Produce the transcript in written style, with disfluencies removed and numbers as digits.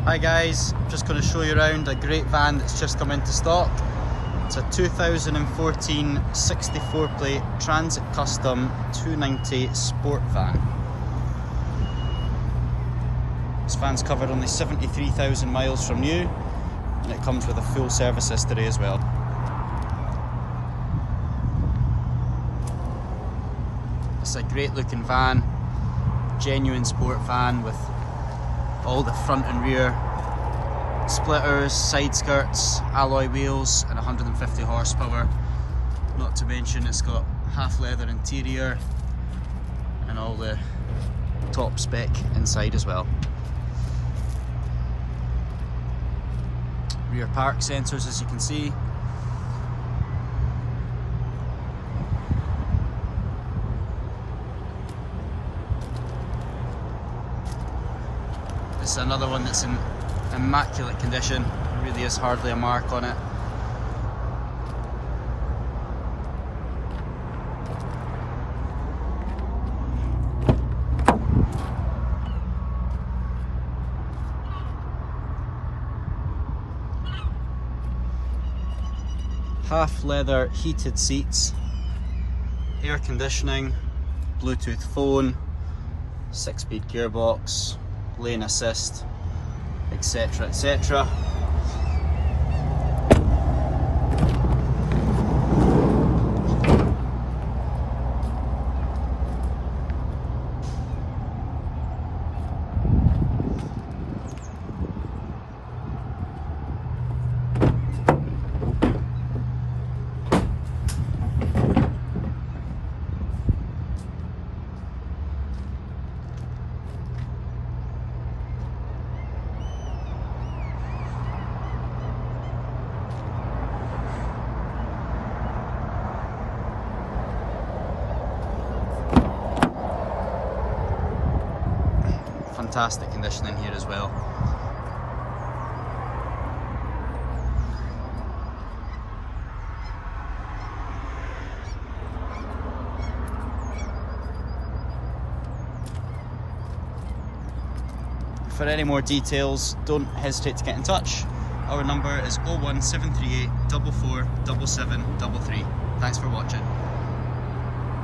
Hi guys, I'm just going to show you around a great van that's just come into stock. It's a 2014 64 plate Transit Custom 290 sport van. This van's covered only 73,000 miles from new, and it comes with a full service history as well. It's a great looking van, genuine sport van with all the front and rear splitters, side skirts, alloy wheels and 150 horsepower. Not to mention it's got half leather interior and all the top spec inside as well. Rear park sensors, as you can see. This is another one that's in immaculate condition. There really is hardly a mark on it. Half leather heated seats, air conditioning, Bluetooth phone, 6-speed gearbox, lane assist, etc, etc. Fantastic condition in here as well. For any more details, don't hesitate to get in touch. Our number is 01738 44 77 33. Thanks for watching.